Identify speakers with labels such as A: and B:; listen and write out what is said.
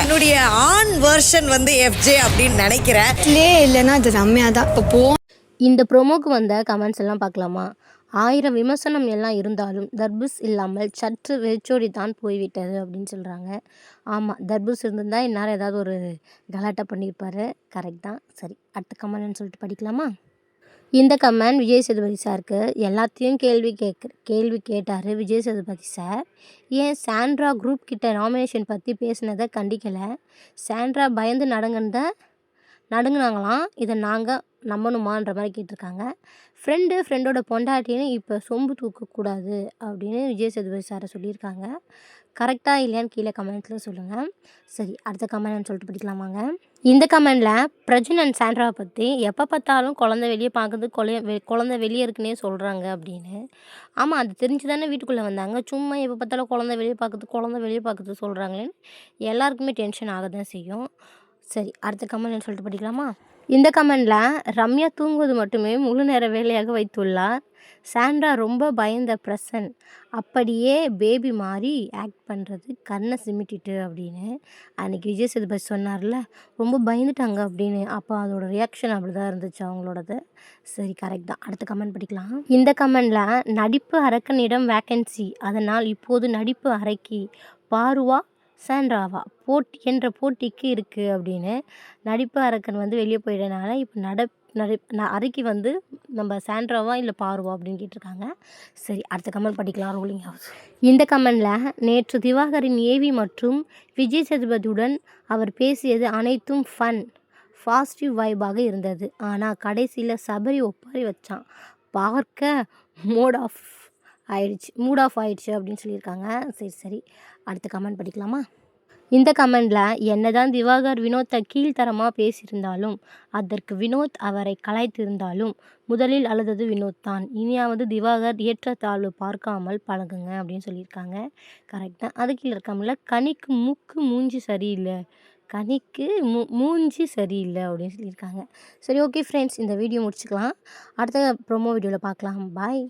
A: என்னுடைய ஆண் வெர்ஷன் வந்து எஃப்ஜே அப்படின்னு நினைக்கிறேன்.
B: இல்லைன்னா அது ரம்யா தான். இப்போ
C: இந்த ப்ரோமோக்கு வந்த கமெண்ட்ஸ் எல்லாம் பார்க்கலாமா? 1000 விமர்சனம் எல்லாம் இருந்தாலும் தர்பூஸ் இல்லாமல் சற்று வெறிச்சோடி தான் போய்விட்டது அப்படின்னு சொல்கிறாங்க. ஆமாம், தர்பூஸ் இருந்திருந்தா இந்நேரம் ஏதாவது ஒரு கலாட்டா பண்ணியிருப்பாரு. கரெக்ட் தான். சரி, அடுத்த கமெண்ட்னு சொல்லிட்டு படிக்கலாமா? இந்த கமெண்ட் விஜய் சேதுபதி சாருக்கு. எல்லாத்தையும் கேள்வி கேட்டார் விஜய் சேதுபதி சார். ஏன் சாண்ட்ரா குரூப் கிட்ட நாமினேஷன் பற்றி பேசினதை கண்டிக்கலை? சாண்ட்ரா பயந்து நடுங்குனாங்களாம். இதை நாங்கள் நம்பணுமான்ற மாதிரி கேட்டிருக்காங்க. ஃப்ரெண்டோட பொண்டாட்டின்னு இப்போ சொம்பு தூக்கக்கூடாது அப்படின்னு விஜய் சேதுபதி சாரை சொல்லியிருக்காங்க. கரெக்டாக இல்லையான்னு கீழே கமெண்ட்ஸில் சொல்லுங்கள். சரி, அடுத்த கமெண்ட்னு சொல்லிட்டு படிக்கலாமாங்க? இந்த கமெண்டில் பிரஜன் அண்ட் சாண்ட்ராவை பற்றி எப்போ பார்த்தாலும் குழந்தை வெளியே பார்க்குறது குழந்தை வெளியே இருக்குன்னே சொல்கிறாங்க அப்படின்னு. ஆமாம், அது தெரிஞ்சு தானே வீட்டுக்குள்ளே வந்தாங்க. சும்மா எப்போ பார்த்தாலும் குழந்தை வெளியே பார்க்குறது சொல்கிறாங்களேன்னு எல்லாருக்குமே டென்ஷன் ஆக தான் செய்யும். சரி, அடுத்த கமெண்ட்னு சொல்லிட்டு படிக்கலாமா? இந்த கமெண்டில் ரம்யா தூங்குவது மட்டுமே முழு நேர வேலையாக வைத்துள்ளார். சாண்ட்ரா ரொம்ப பயந்த பிரசன் அப்படியே பேபி மாதிரி ஆக்ட் பண்ணுறது கண்ணை சிமிட்டிட்டு அப்படின்னு. அன்றைக்கி விஜய் சேதுபதி சொன்னார்ல, ரொம்ப பயந்துட்டாங்க அப்படின்னு. அப்போ அதோட ரியாக்ஷன் அப்படி தான் இருந்துச்சு அவங்களோடது. சரி, கரெக்ட் தான். அடுத்த கமெண்ட் படிக்கலாம். இந்த கமெண்டில் நடிப்பு அரக்கனிடம் வேக்கன்சி, அதனால் இப்போது நடிப்பு அறைக்கு பாருவா சாண்ட்ராவா என்ற போட்டிக்கு இருக்குது அப்படின்னு. நடிப்பு அரக்கன் வந்து வெளியே போயிட்டனால இப்போ அறைக்கு வந்து நம்ம சாண்ட்ராவா இல்லை பாருவா அப்படின்னு கேட்டிருக்காங்க. சரி, அடுத்த கமெண்ட் படிக்கலாம். Rolling house. இந்த கமெண்டில் நேற்று திவாகரின் ஏவி மற்றும் விஜய் சேதுபதியுடன் அவர் பேசியது அனைத்தும் ஃபன் பாசிட்டிவ் வைபாக இருந்தது. ஆனால் கடைசியில் சபரி ஒப்பாரி வச்சான், பார்க்க மூட் ஆஃப் ஆயிடுச்சு அப்படின்னு சொல்லியிருக்காங்க. சரி, அடுத்த கமெண்ட் படிக்கலாமா? இந்த கமெண்டில் என்னதான் திவாகர் வினோத்தை கீழ்த்தரமாக பேசியிருந்தாலும், அதற்கு வினோத் அவரை கலாய்த்திருந்தாலும் முதலில் அழுதது வினோத் தான். இனியாவது திவாகர் ஏற்றத்தாழ்வு பார்க்காமல் பழகுங்க அப்படின்னு சொல்லியிருக்காங்க. கரெக்ட் தான். அது கீழே இருக்காமல, கனிக்கு மூஞ்சி சரியில்லை அப்படின்னு சொல்லியிருக்காங்க. சரி, ஓகே ஃப்ரெண்ட்ஸ், இந்த வீடியோ முடிச்சுக்கலாம். அடுத்த ப்ரோமோ வீடியோவில் பார்க்கலாம். பாய்.